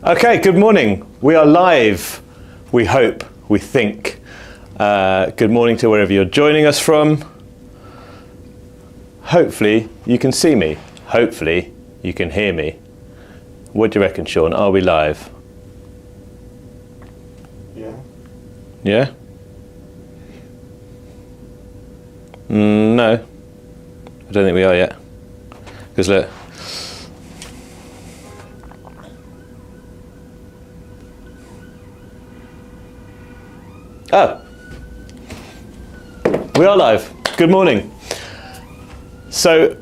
Okay, good morning. We are live, we hope, we think. Good morning to wherever you're joining us from. Hopefully you can see me. Hopefully you can hear me. What do you reckon, Sean? Are we live? Yeah. Yeah? No. I don't think we are yet. Because look. Oh. We are live. Good morning. So,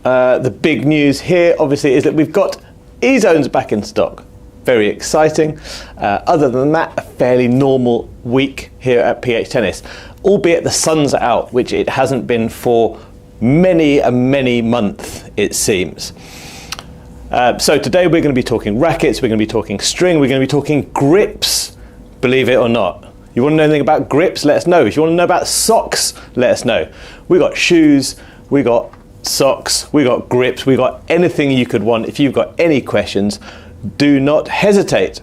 the big news here, obviously, is that we've got E-zones back in stock. Very exciting. Other than that, a fairly normal week here at PH Tennis, albeit the sun's out, which it hasn't been for many months, it seems. So today we're going to be talking rackets, we're going to be talking string, we're going to be talking grips, believe it or not. You want to know anything about grips? Let us know. If you want to know about socks, let us know. We got shoes, we got socks, we got grips, we got anything you could want. If you've got any questions, do not hesitate.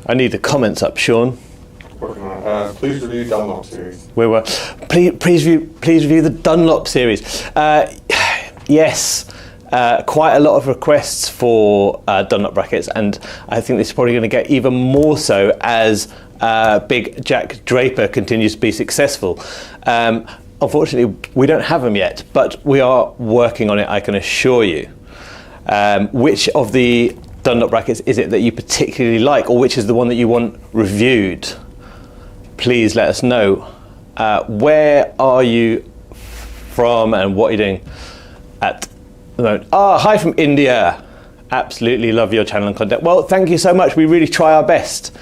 I need the comments up, Sean. Working on it. Please review Dunlop series. Please review the Dunlop series. Yes. Quite a lot of requests for Dunlop rackets, and I think this is probably going to get even more so as Big Jack Draper continues to be successful. Unfortunately, we don't have them yet, but we are working on it, I can assure you. Which of the Dunlop rackets is it that you particularly like, or which is the one that you want reviewed? Please let us know. Where are you from and what are you doing at the moment? Hi from India. Absolutely love your channel and content. Well, thank you so much. We really try our best.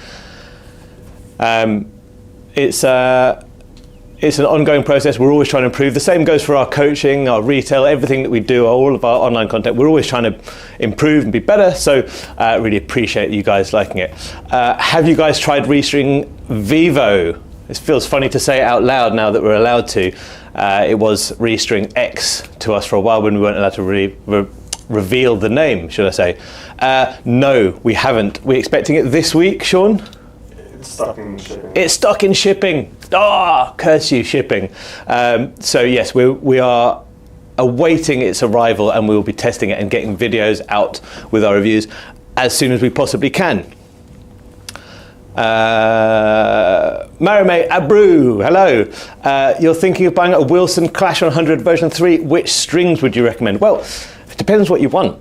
It's an ongoing process. We're always trying to improve. The same goes for our coaching, our retail, everything that we do, all of our online content. We're always trying to improve and be better. So really appreciate you guys liking it. Have you guys tried Restring Vivo? It feels funny to say it out loud now that we're allowed to. It was Restring X to us for a while when we weren't allowed to reveal the name, should I say. No, we haven't. We're expecting it this week, Sean? It's stuck in shipping. It's stuck in shipping. Curse you, shipping. So yes, we are awaiting its arrival, and we will be testing it and getting videos out with our reviews as soon as we possibly can. Marime Abru, hello. You're thinking of buying a Wilson Clash 100 version 3. Which strings would you recommend? Well, it depends what you want.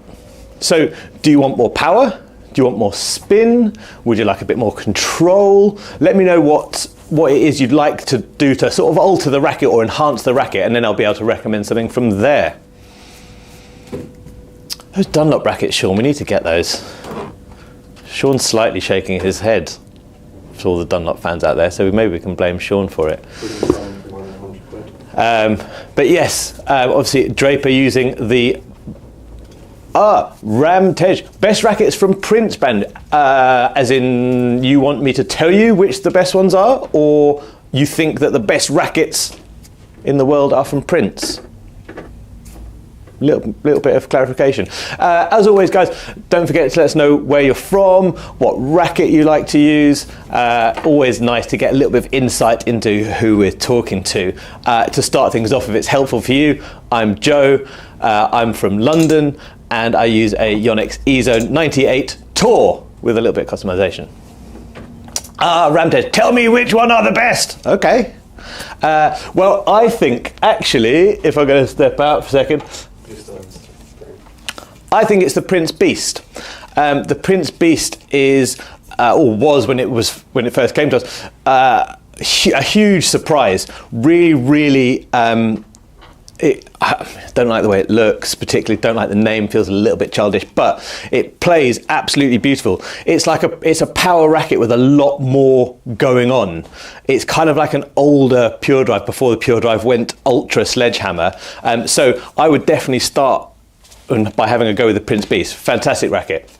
So, do you want more power? Do you want more spin? Would you like a bit more control? Let me know what it is you'd like to do to sort of alter the racket or enhance the racket, and then I'll be able to recommend something from there. Those Dunlop rackets, Sean, we need to get those. Sean's slightly shaking his head for all the Dunlop fans out there, so maybe we can blame Sean for it. But yes, obviously Draper using the Ramtej. Best rackets from Prince Band. As in, you want me to tell you which the best ones are, or you think that the best rackets in the world are from Prince? Little bit of clarification. As always, guys, don't forget to let us know where you're from, what racket you like to use. Always nice to get a little bit of insight into who we're talking to. To start things off, if it's helpful for you, I'm Joe. I'm from London, and I use a Yonex E-Zone 98 Tour with a little bit of customization. Ramtej, tell me which one are the best. Okay. Well, I think, actually, if I'm going to step out for a second, I think it's the Prince Beast. The Prince Beast is, or was when it first came to us, a huge surprise. Really, I don't like the way it looks, particularly don't like the name, feels a little bit childish, but it plays absolutely beautiful. It's a power racket with a lot more going on. It's kind of like an older Pure Drive before the Pure Drive went ultra sledgehammer. So I would definitely start by having a go with the Prince Beast. Fantastic racket.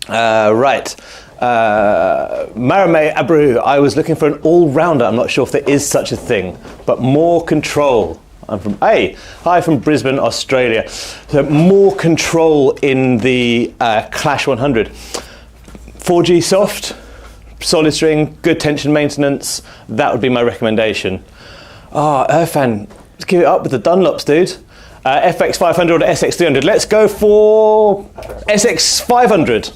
Right. Marame Abru, I was looking for an all-rounder. I'm not sure if there is such a thing, but more control. Hi from Brisbane, Australia. So more control in the Clash 100. 4G soft, solid string, good tension maintenance. That would be my recommendation. Irfan, let's give it up with the Dunlops, dude. FX 500 or SX 300. Let's go for SX 500.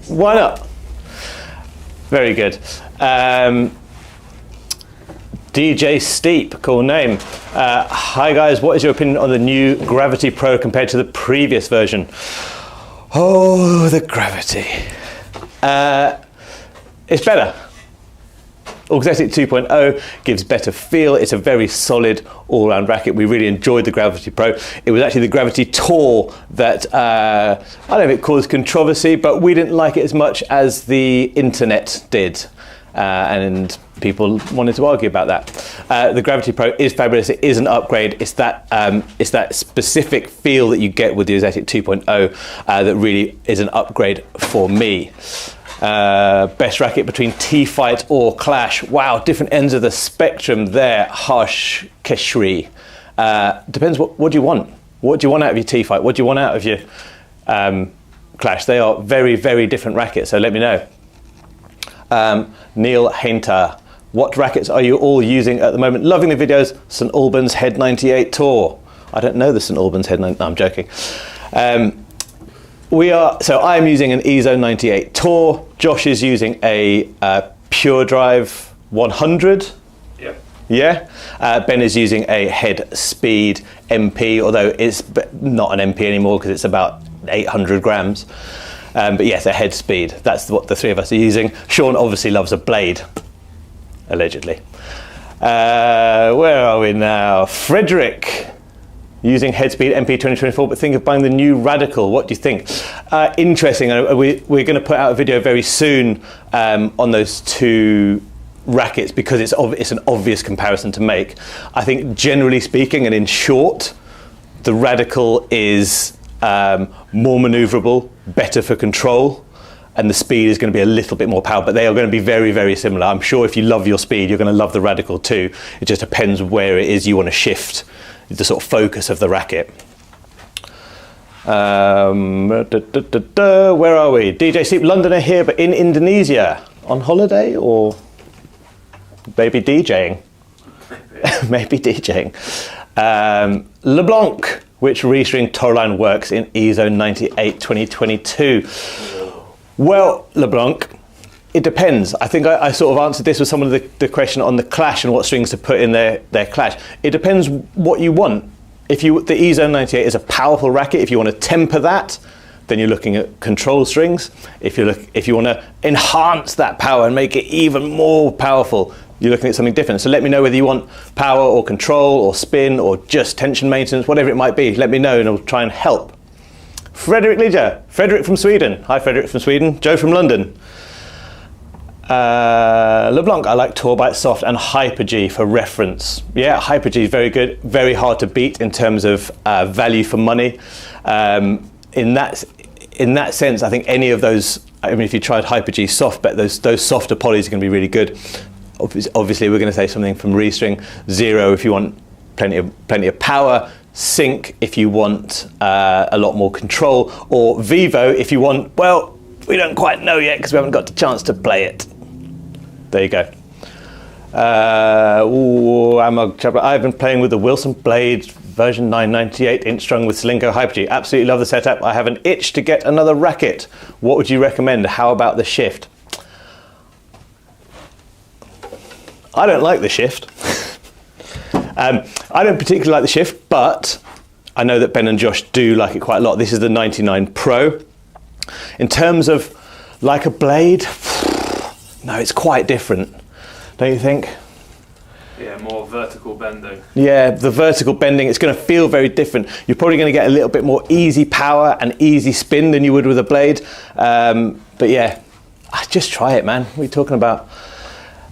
Why not? Very good. DJ Steep, cool name. Hi guys, what is your opinion on the new Gravity Pro compared to the previous version? Oh, the Gravity. It's better. Auxetic 2.0 gives better feel. It's a very solid all-round racket. We really enjoyed the Gravity Pro. It was actually the Gravity Tour that, I don't know if it caused controversy, but we didn't like it as much as the internet did. And people wanted to argue about that. The Gravity Pro is fabulous. It is an upgrade. It's that specific feel that you get with the Auxetic 2.0 that really is an upgrade for me. Best racket between T-Fight or Clash. Wow, different ends of the spectrum there. Harsh Keshri. Depends what do you want. What do you want out of your T-Fight? What do you want out of your Clash? They are very, very different rackets, so let me know. Neil Hainter. What rackets are you all using at the moment? Loving the videos. St Albans Head 98 Tour. I don't know the St Albans Head 98. No, I'm joking. So I'm using an EZone 98 Tour. Josh is using a Pure Drive 100. Yep. Yeah. Ben is using a Head Speed MP, although it's not an MP anymore because it's about 800 grams. But yes, a Head Speed. That's what the three of us are using. Sean obviously loves a blade, allegedly. Where are we now? Frederick, using Head Speed MP 2024, but think of buying the new Radical. What do you think? Interesting. We're going to put out a video very soon on those two rackets because it's an obvious comparison to make. I think generally speaking, and in short, the Radical is more maneuverable, better for control, and the speed is going to be a little bit more power, but they are going to be very, very similar. I'm sure if you love your speed, you're going to love the Radical too. It just depends where it is you want to shift the sort of focus of the racket. Where are we? DJ Sleep Londoner here, but in Indonesia. On holiday or maybe DJing? Maybe DJing. LeBlanc. Which restring Tourline works in EZone 98 2022? Well, LeBlanc, it depends. I think I sort of answered this with some of the question on the Clash and what strings to put in their Clash. It depends what you want. The EZone 98 is a powerful racket. If you want to temper that, then you're looking at control strings. If you want to enhance that power and make it even more powerful, you're looking at something different. So let me know whether you want power or control or spin or just tension maintenance, whatever it might be. Let me know and I'll try and help. Frederick Lidger, Frederick from Sweden. Hi, Frederick from Sweden. Joe from London. LeBlanc, I like Tourbite Soft and Hyper-G for reference. Yeah, Hyper-G is very good, very hard to beat in terms of value for money. In that sense, I think any of those, I mean, if you tried Hyper-G soft, but those softer polys are going to be really good. Obviously, we're going to say something from Restring. Zero if you want plenty of power. Sync if you want a lot more control. Or Vivo if you want, well, we don't quite know yet because we haven't got the chance to play it. There you go. I've been playing with the Wilson Blade version 998 inch strung with Slinko Hyper-G. Absolutely love the setup. I have an itch to get another racket. What would you recommend? How about the Shift? I don't like the Shift. I don't particularly like the Shift, but I know that Ben and Josh do like it quite a lot. This is the 99 Pro. In terms of like a blade, no, it's quite different, don't you think? Yeah, more vertical bending. Yeah, the vertical bending, it's going to feel very different. You're probably going to get a little bit more easy power and easy spin than you would with a blade. But yeah, just try it, man. What are you talking about?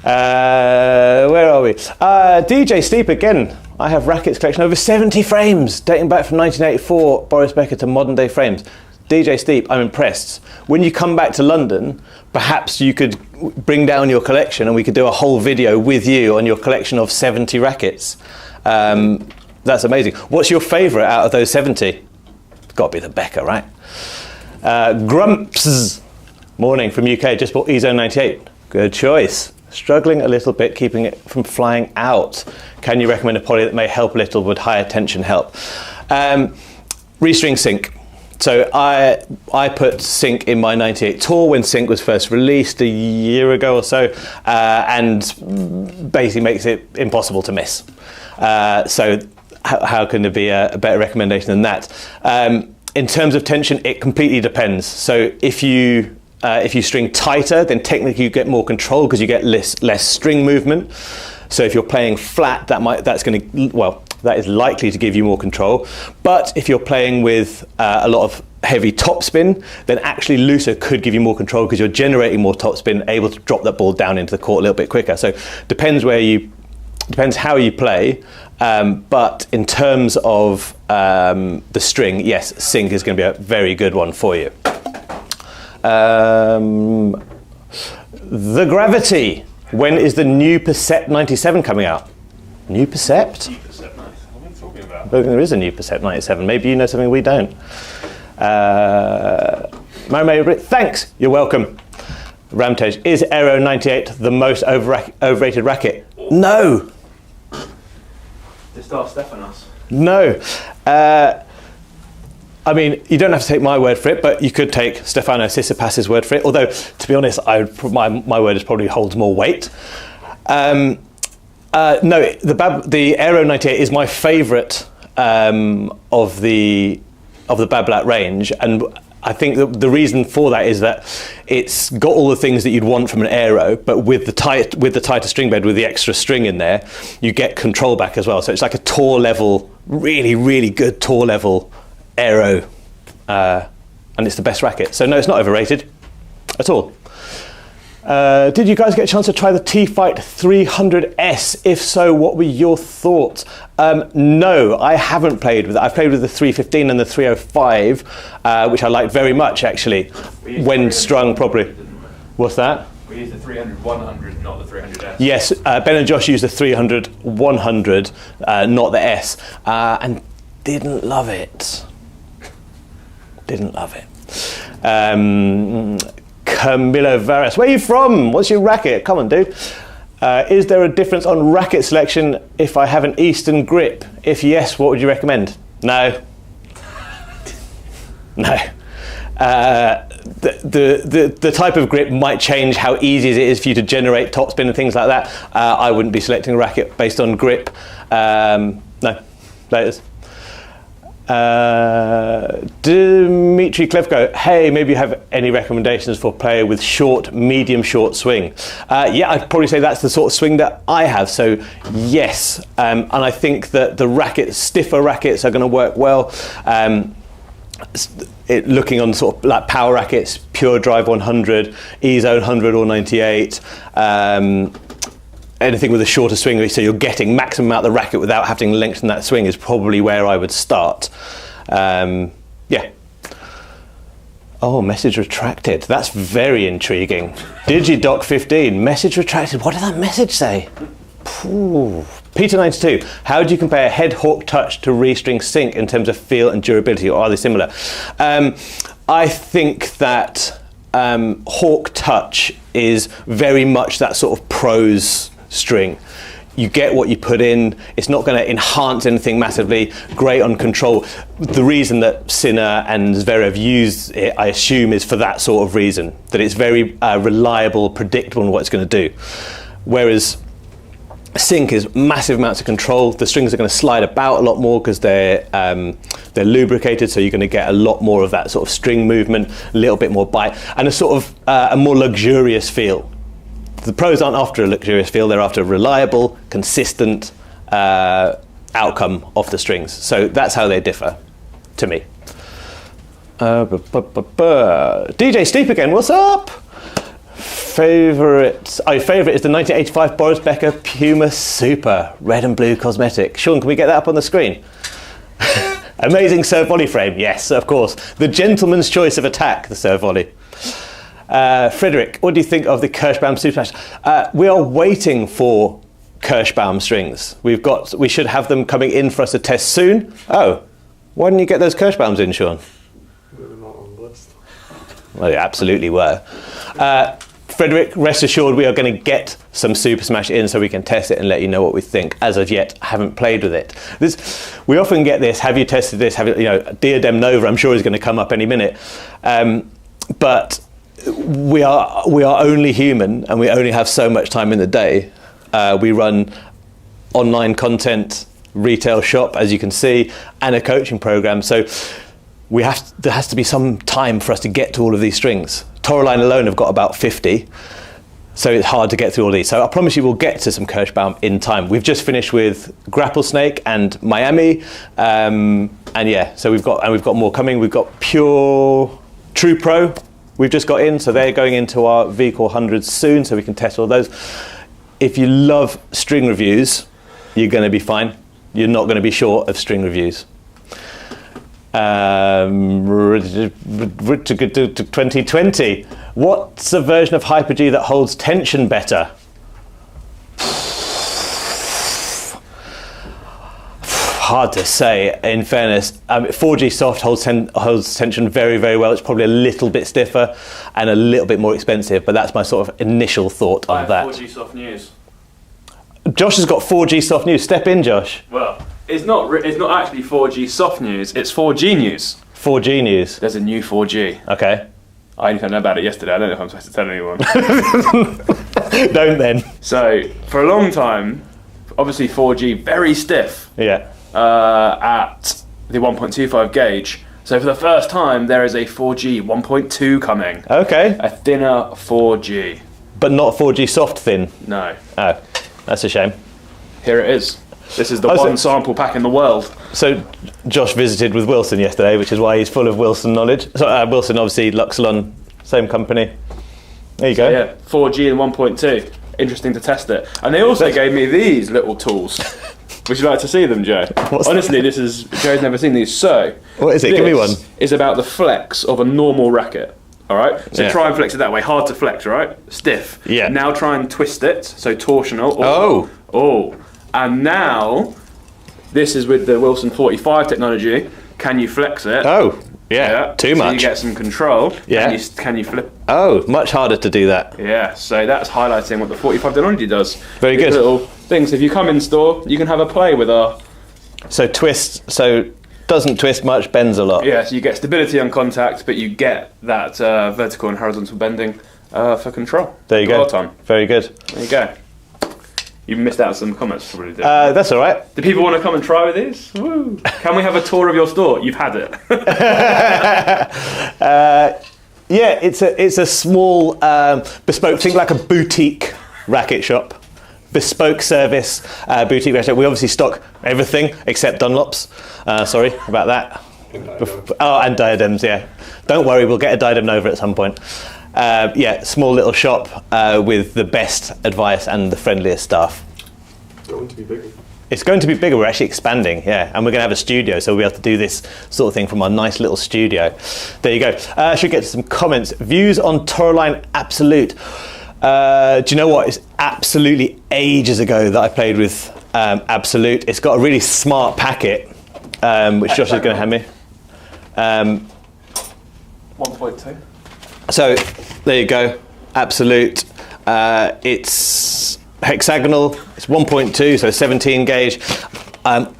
Where are we? DJ Steep again. I have rackets collection over 70 frames dating back from 1984 Boris Becker to modern day frames. DJ Steep, I'm impressed. When you come back to London, perhaps you could bring down your collection and we could do a whole video with you on your collection of 70 rackets. That's amazing. What's your favourite out of those 70? It's got to be the Becker, right? Grumps, morning from UK, just bought eZone 98. Good choice. Struggling a little bit, keeping it from flying out. Can you recommend a poly that may help a little? Would higher tension help? Restring Sync. So I put Sync in my 98 Tour when Sync was first released a year ago or so, and basically makes it impossible to miss. So how can there be a better recommendation than that? In terms of tension, it completely depends. So if you string tighter, then technically you get more control because you get less string movement. So if you're playing flat, that is likely to give you more control. But if you're playing with a lot of heavy topspin, then actually looser could give you more control because you're generating more topspin, able to drop that ball down into the court a little bit quicker. So depends how you play. But in terms of the string, yes, Sync is going to be a very good one for you. The Gravity. When is the new Percept 97 coming out? New Percept? New Percept 97. What are you talking about? Well, there is a new Percept 97. Maybe you know something we don't. Mary, thanks. You're welcome. Ramtage, is Aero 98 the most overrated racket? No. Just ask Stefanos. No. I mean, you don't have to take my word for it, but you could take Stefano Tsitsipas's word for it. Although, to be honest, my word probably holds more weight. No, the Aero 98 is my favourite of the Babolat range, and I think the reason for that is that it's got all the things that you'd want from an Aero, but with the tighter string bed, with the extra string in there, you get control back as well. So it's like a tour level, really, really good tour level Aero, and it's the best racket. So no, it's not overrated at all. Did you guys get a chance to try the T-Fight 300S? If so, what were your thoughts? No, I haven't played with it. I've played with the 315 and the 305, which I liked very much actually, when strung properly. What's that? We used the 300-100, not the 300S. Yes, Ben and Josh used the 300-100, not the S, and didn't love it. Didn't love it. Camilo Varas, where are you from? What's your racket? Come on, dude. Is there a difference on racket selection if I have an Eastern grip? If yes, what would you recommend? No. No. The type of grip might change how easy it is for you to generate topspin and things like that. I wouldn't be selecting a racket based on grip. No, that is. Dmitry Klevko, hey, maybe you have any recommendations for a player with medium short swing? Yeah, I'd probably say that's the sort of swing that I have, so yes. And I think that the stiffer rackets are going to work well. Looking on sort of like power rackets, Pure Drive 100, eZone 100 or 98, anything with a shorter swing, so you're getting maximum out of the racket without having to lengthen that swing, is probably where I would start. Yeah. Oh, message retracted. That's very intriguing. Digidoc 15, message retracted. What did that message say? Peter 92, how do you compare head hawk touch to restring Sync in terms of feel and durability, or are they similar? I think that hawk touch is very much that sort of pros string. You get what you put in. It's not going to enhance anything massively. Great on control. The reason that Sinner and Zverev use it, I assume, is for that sort of reason, that it's very reliable, predictable in what it's going to do. Whereas Sync is massive amounts of control. The strings are going to slide about a lot more because they're lubricated, so you're going to get a lot more of that sort of string movement, a little bit more bite, and a sort of a more luxurious feel. The pros aren't after a luxurious feel, they're after a reliable, consistent outcome of the strings. So that's how they differ, to me. DJ Steep again, what's up? Favourite is the 1985 Boris Becker Puma Super, red and blue cosmetic. Sean, can we get that up on the screen? Amazing serve volley frame, yes, of course. The gentleman's choice of attack, the serve volley. Frederick, what do you think of the Kirschbaum Super Smash? We are waiting for Kirschbaum strings. We should have them coming in for us to test soon. Oh, why didn't you get those Kirschbaums in, Sean? They're not on the list. Well, they absolutely were. Frederick, rest assured we are going to get some Super Smash in so we can test it and let you know what we think. As of yet, I haven't played with it. We often get this, have you tested this? Diadem Nova, I'm sure is going to come up any minute. But we are only human and we only have so much time in the day. We run online content, retail shop, as you can see, and a coaching program. So there has to be some time for us to get to all of these strings. Toraline alone have got about 50, so it's hard to get through all these. So I promise you we'll get to some Kirschbaum in time. We've just finished with Grapple Snake and Miami, and yeah, so we've got more coming. We've got Pure True Pro. We've just got in, so they're going into our VCore 100s soon, so we can test all those. If you love string reviews, you're going to be fine. You're not going to be short of string reviews. 2020. What's a version of Hyper-G that holds tension better? Hard to say, in fairness. 4G Soft holds tension very, very well. It's probably a little bit stiffer and a little bit more expensive, but that's my sort of initial thought on that. 4G Soft News. Josh has got 4G Soft News. Step in, Josh. Well, it's not actually 4G Soft News, it's 4G News. 4G News. There's a new 4G. Okay. I only found out about it yesterday. I don't know if I'm supposed to tell anyone. Don't then. So, for a long time, obviously 4G, very stiff. Yeah. At the 1.25 gauge. So for the first time, there is a 4G 1.2 coming. Okay. A thinner 4G. But not 4G soft thin? No. Oh, that's a shame. Here it is. This is the one sample pack in the world. So Josh visited with Wilson yesterday, which is why he's full of Wilson knowledge. So Wilson, obviously, Luxolon, same company. There you go. Yeah, 4G and 1.2. Interesting to test it. And they also gave me these little tools. Would you like to see them, Joe? Honestly, Joe's never seen these. So, what is it? Give me one. Is about the flex of a normal racket. All right. So try and flex it that way. Hard to flex, right? Stiff. Yeah. Now try and twist it. So torsional. Oh. And now, this is with the Wilson 45 technology. Can you flex it? Oh. Yeah. Too much. So you get some control. Yeah. Can you flip? Oh, much harder to do that. Yeah. So that's highlighting what the 45 technology does. Very good. Little things. If you come in store, you can have a play with our. So doesn't twist much, bends a lot. Yeah, so you get stability on contact, but you get that vertical and horizontal bending for control. There you go. Well done. Very good. There you go. You missed out some comments, probably did. That's all right. Do people want to come and try with these? Woo. Can we have a tour of your store? You've had it. Yeah, it's a small bespoke, think like a boutique racket shop. Bespoke service, boutique racket shop. We obviously stock everything except Dunlops. Sorry about that. And diadems, yeah. Don't worry, we'll get a diadem Nova at some point. Small little shop with the best advice and the friendliest staff. It's going to be bigger. It's going to be bigger. We're actually expanding, yeah. And we're going to have a studio, so we'll be able to do this sort of thing from our nice little studio. There you go. Should get to some comments. Views on Toraline Absolute. Do you know what? It's absolutely ages ago that I played with Absolute. It's got a really smart packet, which Josh is going to hand me. 1.2. So there you go, Absolute. It's hexagonal, it's 1.2, so 17 gauge.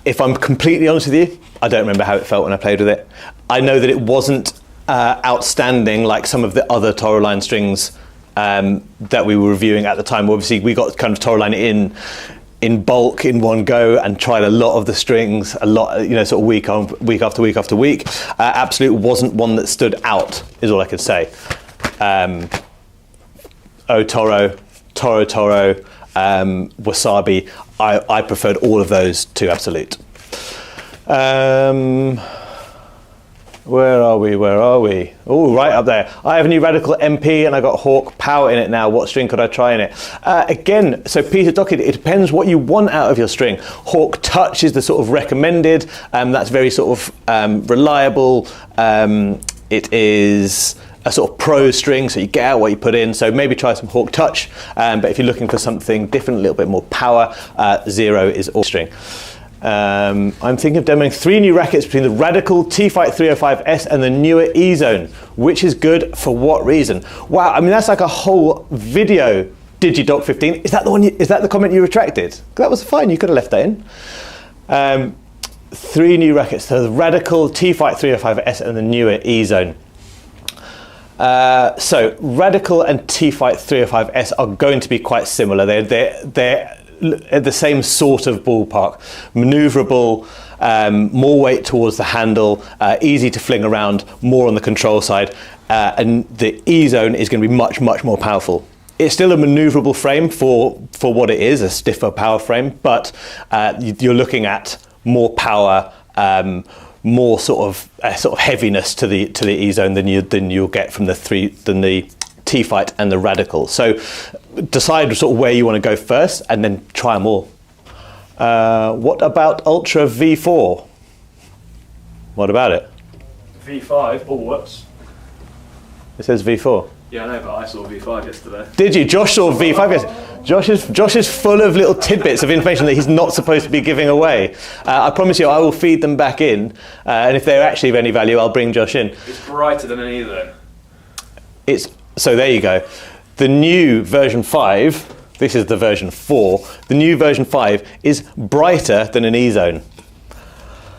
If I'm completely honest with you, I don't remember how it felt when I played with it. I know that it wasn't outstanding like some of the other Toraline strings that we were reviewing at the time. Obviously, we got kind of Toraline in bulk in one go and tried a lot of the strings, a lot, sort of week after week after week. Absolute wasn't one that stood out, is all I could say. Toro, Wasabi, I preferred all of those to Absolute. Where are we? Oh, right up there. I have a new Radical MP and I got Hawk Power in it now. What string could I try in it? Again, so Peter Dockett, it depends what you want out of your string. Hawk Touch is the sort of recommended. That's very sort of reliable. It is a sort of pro string, so you get out what you put in. So maybe try some Hawk Touch, but if you're looking for something different, a little bit more power, 0 is all string. I'm thinking of demoing 3 new rackets between the Radical T-Fight 305S and the newer E-Zone. Which is good for what reason? Wow, I mean that's like a whole video. DigiDoc15. Is that the one? Is that the comment you retracted? That was fine. You could have left that in. 3 new rackets. So the Radical T-Fight 305S and the newer E-Zone. So Radical and T-Fight 305S are going to be quite similar. They're at the same sort of ballpark. Manoeuvrable, more weight towards the handle, easy to fling around, more on the control side, and the E-Zone is going to be much more powerful. It's still a manoeuvrable frame for what it is, a stiffer power frame, but you're looking at more power, more sort of heaviness to the E-Zone than you'll get from the T-Fight and the Radical. So decide sort of where you want to go first, and then try them all. What about Ultra V4? What about it? V5. Oh, whoops. It says V4. Yeah, I know, but I saw V5 yesterday. Did you? Josh saw V5 yesterday. Josh is full of little tidbits of information that he's not supposed to be giving away. I promise you, I will feed them back in, and if they're actually of any value, I'll bring Josh in. It's brighter than an E-Zone. So there you go. The new version 5, this is the version 4, the new version 5 is brighter than an E-Zone.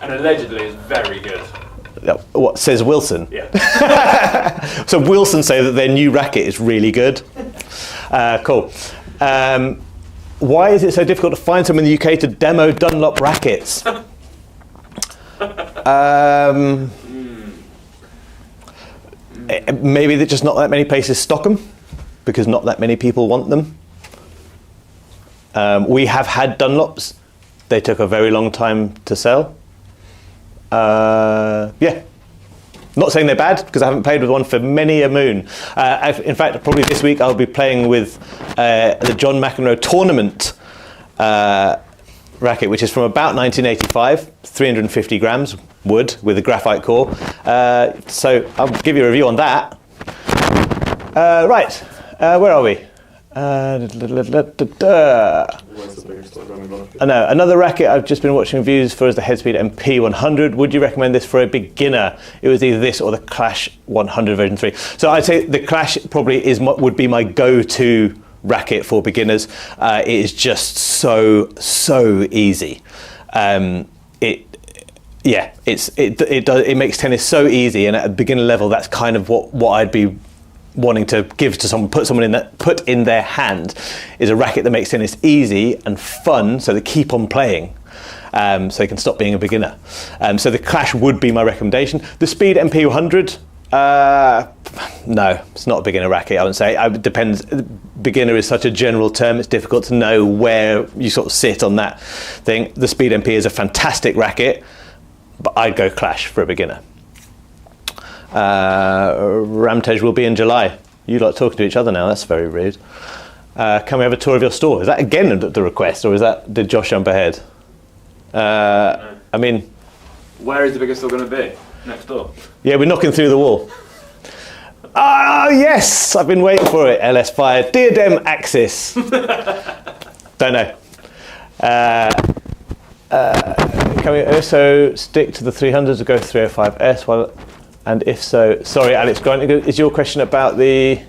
And allegedly is very good. What says Wilson? Yeah. So Wilson say that their new racket is really good. Cool. Why is it so difficult to find someone in the UK to demo Dunlop rackets? Maybe that just not that many places stock them, because not that many people want them. We have had Dunlops. They took a very long time to sell. Yeah. Not saying they're bad, because I haven't played with one for many a moon. In fact, probably this week I'll be playing with the John McEnroe tournament racket, which is from about 1985, 350 grams wood with a graphite core. So I'll give you a review on that. Right, where are we? Where's the biggest dog on the block? I know, another racket I've just been watching reviews for is the Headspeed MP100. Would you recommend this for a beginner? It was either this or the Clash 100 version 3. So I'd say the Clash probably would be my go-to racket for beginners. It is just so easy. It makes tennis so easy, and at a beginner level, that's kind of what I'd be wanting to give to someone, put in their hand, is a racket that makes tennis easy and fun, so they keep on playing, so they can stop being a beginner. So the Clash would be my recommendation. The Speed MP100, no, it's not a beginner racket, I would say. It depends. Beginner is such a general term, it's difficult to know where you sort of sit on that thing. The Speed MP is a fantastic racket, but I'd go Clash for a beginner. Ramtej will be in July. You lot talking to each other now, that's very rude. Can we have a tour of your store? Is that again the request, or did Josh jump ahead? No. I mean, where is the biggest store going to be? Next door? Yeah, we're knocking through the wall. Ah, yes, I've been waiting for it. LS Fire, Diadem Axis. Don't know. Can we also stick to the 300s or go 305S? Well, and if so, sorry, Alex Grant, is your question about the...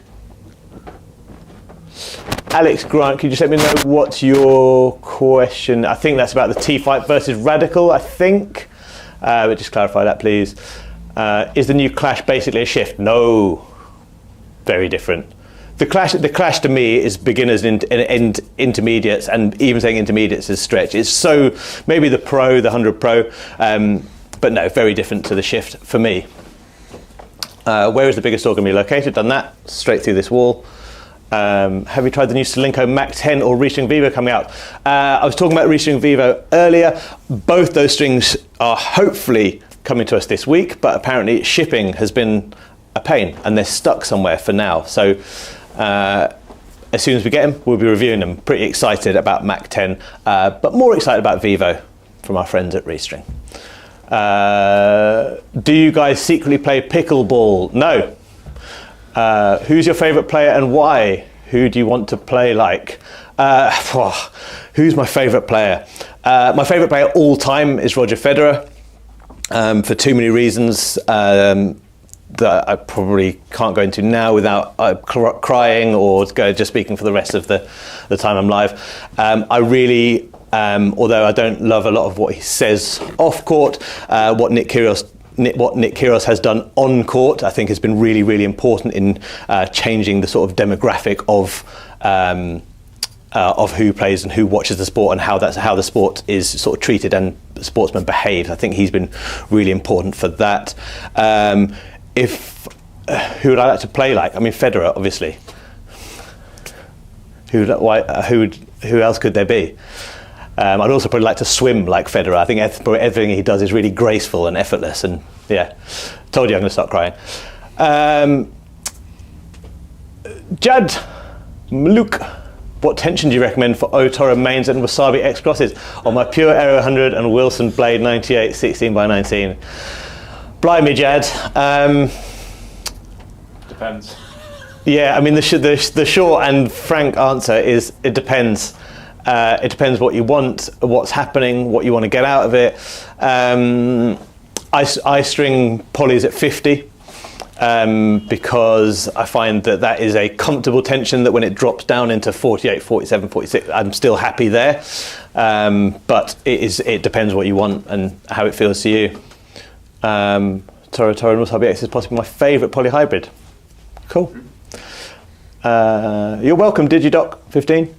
Alex Grant, could you just let me know what's your question? I think that's about the T-Fight versus Radical, I think. But just clarify that, please. Is the new Clash basically a shift? No, very different. The Clash to me is beginners and intermediates, and even saying intermediates is stretch. It's so, maybe the Pro, the 100 Pro, but no, very different to the Shift for me. Where is the biggest store going to be located? Done that, straight through this wall. Have you tried the new Solinco Mac 10 or Restring Vivo coming out? I was talking about Restring Vivo earlier. Both those strings are hopefully coming to us this week, but apparently shipping has been a pain and they're stuck somewhere for now. So as soon as we get them, we'll be reviewing them. Pretty excited about Mac 10, but more excited about Vivo from our friends at Restring. Do you guys secretly play pickleball? No. Who's your favourite player and why? Who do you want to play like? Who's my favourite player? My favourite player all time is Roger Federer, for too many reasons that I probably can't go into now without crying or just speaking for the rest of the time I'm live. I really, although I don't love a lot of what he says off court, what Nick Kyrgios has done on court, I think has been really, really important in changing the sort of demographic of who plays and who watches the sport and how the sport is sort of treated and sportsmen behave. I think he's been really important for that. Who would I like to play like? I mean, Federer, obviously. Who else could there be? I'd also probably like to swim like Federer. I think everything he does is really graceful and effortless. And yeah, told you I'm going to start crying. Jad Maluk, what tension do you recommend for O-Toro mains and Wasabi X crosses on my Pure Aero 100 and Wilson Blade 98 16x19? Blimey, Jad. Depends. Yeah, I mean the short and frank answer is it depends. It depends what you want, what's happening, what you want to get out of it. I string polys at 50 because I find that is a comfortable tension that when it drops down into 48, 47, 46, I'm still happy there. But it depends what you want and how it feels to you. Toro and Wasabi X is possibly my favourite polyhybrid. Cool. You're welcome, Digidoc 15.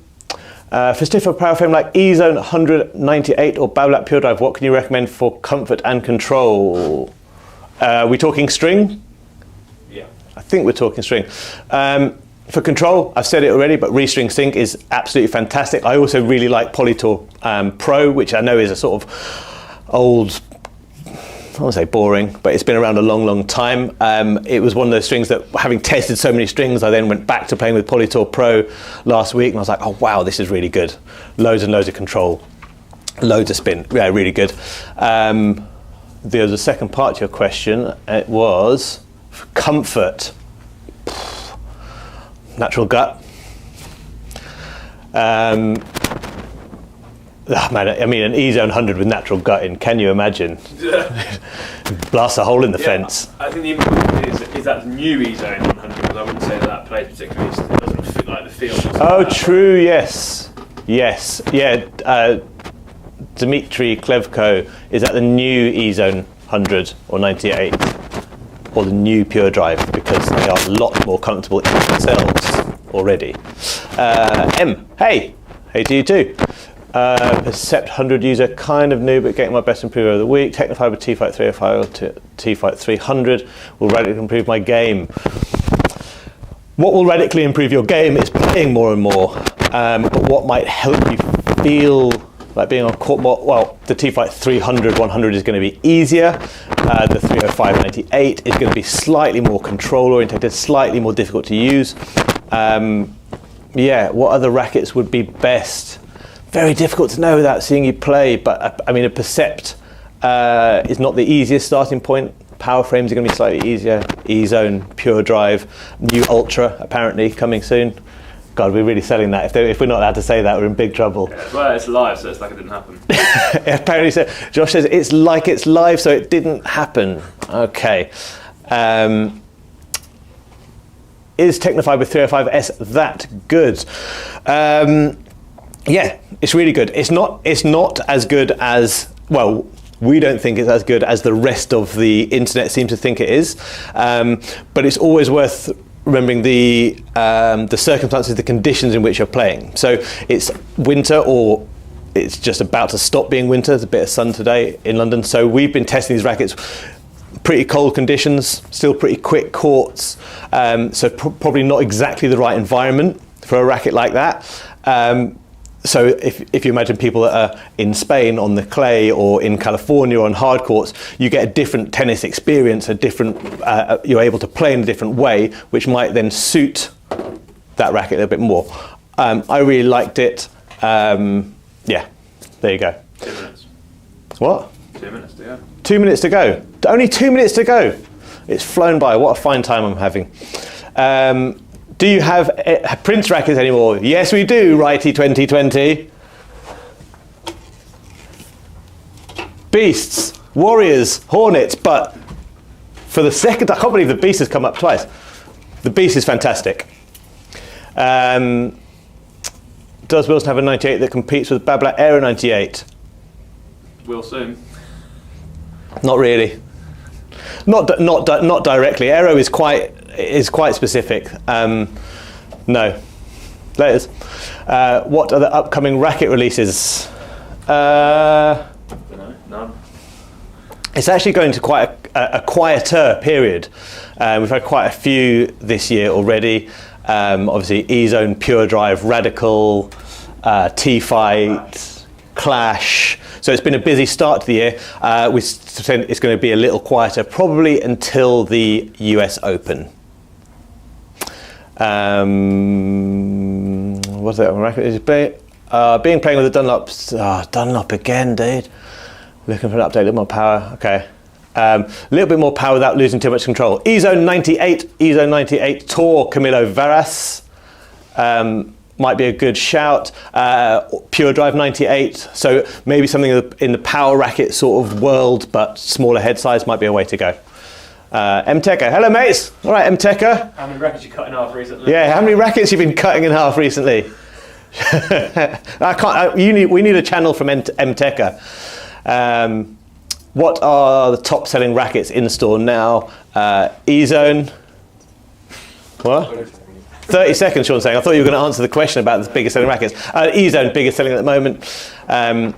For stiffer power frame like E-Zone 198 or Babolat Pure Drive, what can you recommend for comfort and control? We talking string? Yeah. I think we're talking string. For control, I've said it already, but Restring Sync is absolutely fantastic. I also really like Polytour Pro, which I know is a sort of old, I won't say boring, but it's been around a long, long time. It was one of those strings that, having tested so many strings, I then went back to playing with Polytour Pro last week, and I was like, oh wow, this is really good. Loads and loads of control, loads of spin, yeah, really good. The second part to your question, it was comfort. Natural gut. Oh man, I mean, an E-Zone 100 with natural gut in, can you imagine? Blast a hole in the fence. I think the important is that new E-Zone 100, because I wouldn't say that plays particularly, it doesn't fit like the field. Oh, true, yes. Yes, yeah. Dmitry Klevko, is that the new E-Zone 100 or 98? Or the new Pure Drive, because they are a lot more comfortable in themselves already. Hey to you too. Percept 100 user, kind of new, but getting my best improver of the week. Technofiber T-Fight 305 to T-Fight 300 will radically improve my game. What will radically improve your game is playing more and more. But what might help you feel like being on court more, well, the T-Fight 300 100 is going to be easier. The 305 98 is going to be slightly more control oriented, slightly more difficult to use. What other rackets would be best? Very difficult to know without seeing you play, but I mean, a Percept is not the easiest starting point. Power frames are going to be slightly easier. E-Zone, Pure Drive, new Ultra apparently coming soon. God, we're really selling that. If we're not allowed to say that, we're in big trouble. Yeah, well, it's live, so it's like it didn't happen. Apparently, so Josh says it's like it's live, so it didn't happen. Okay. Is Technofiber 305S that good? Yeah, it's really good. It's not as good as, well, we don't think it's as good as the rest of the internet seems to think it is. But it's always worth remembering the circumstances, the conditions in which you're playing. So it's winter, or it's just about to stop being winter. There's a bit of sun today in London. So we've been testing these rackets, pretty cold conditions, still pretty quick courts. So probably not exactly the right environment for a racket like that. So if you imagine people that are in Spain on the clay or in California on hard courts, you get a different tennis experience, you're able to play in a different way, which might then suit that racket a little bit more. I really liked it. Yeah, there you go. 2 minutes. What? 2 minutes to go. 2 2 minutes to go. Only 2 minutes to go. It's flown by. What a fine time I'm having. Do you have Prince rackets anymore? Yes, we do, Righty 2020. Beasts, Warriors, Hornets, but for the second, I can't believe the Beast has come up twice. The Beast is fantastic. Does Wilson have a 98 that competes with Babolat Aero 98? Will soon. Not really. Not directly. Aero is quite specific. No. Laters. What are the upcoming racket releases? None. It's actually going to quite a quieter period. We've had quite a few this year already. Obviously, E-Zone, Pure Drive, Radical, T-Fight, Clash. So it's been a busy start to the year. It's going to be a little quieter, probably until the US Open. What's that? Being playing with the Dunlops. Dunlop again, dude. Looking for an update, a little more power. Okay. A little bit more power without losing too much control. E-Zone 98 Tour Camilo Varas. Might be a good shout. Pure Drive 98. So maybe something in the power racket sort of world, but smaller head size might be a way to go. M-Techer. Hello, mates. All right, M-Techer. How many rackets you cut in half recently? Yeah, how many rackets you've been cutting in half recently? We need a channel from M-Techer. What are the top selling rackets in store now? E-Zone. What? 30 seconds, Sean's saying. I thought you were going to answer the question about the biggest selling rackets. E-Zone, biggest selling at the moment. Right,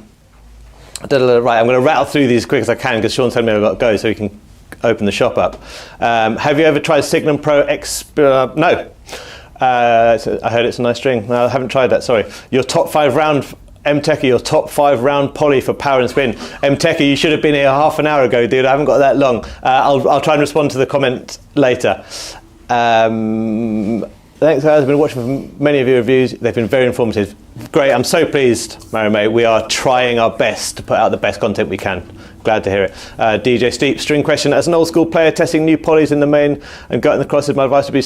I'm going to rattle through these as quick as I can because Sean's telling me I've got to go so we can open the shop up. Have you ever tried Signum Pro No. So I heard it's a nice string. No, I haven't tried that, sorry. Your top 5 round, M-Techer, your top 5 round poly for power and spin. M-Techer, you should have been here half an hour ago, dude. I haven't got that long. I'll try and respond to the comment later. Thanks, guys. I've been watching many of your reviews. They've been very informative. Great. I'm so pleased, Mary May. We are trying our best to put out the best content we can. Glad to hear it. DJ Steep, string question. As an old school player testing new polys in the main and gutting the crosses, my advice would be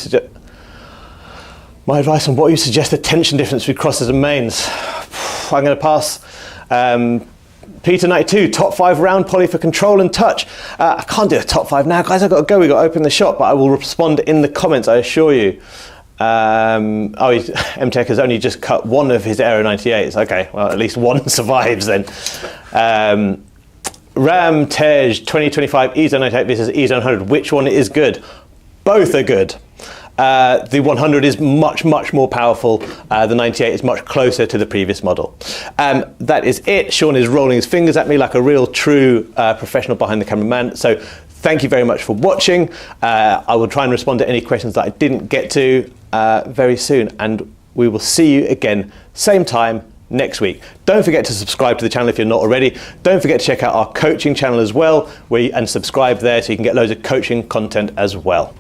on what you suggest the tension difference between crosses and mains. I'm going to pass. Peter 92, top 5 round poly for control and touch. I can't do a top 5 now, guys. I've got to go. We've got to open the shop, but I will respond in the comments, I assure you. M-Tech has only just cut one of his Aero 98s. Okay, well, at least one survives then. Ram Tej 2025 E-Zone 98 versus E-Zone 100. Which one is good? Both are good. The 100 is much more powerful. The 98 is much closer to the previous model. That is it. Sean is rolling his fingers at me like a real true professional behind the camera man. So thank you very much for watching. I will try and respond to any questions that I didn't get to very soon, and we will see you again same time next week. Don't forget to subscribe to the channel if you're not already. Don't forget to check out our coaching channel as well, and subscribe there so you can get loads of coaching content as well.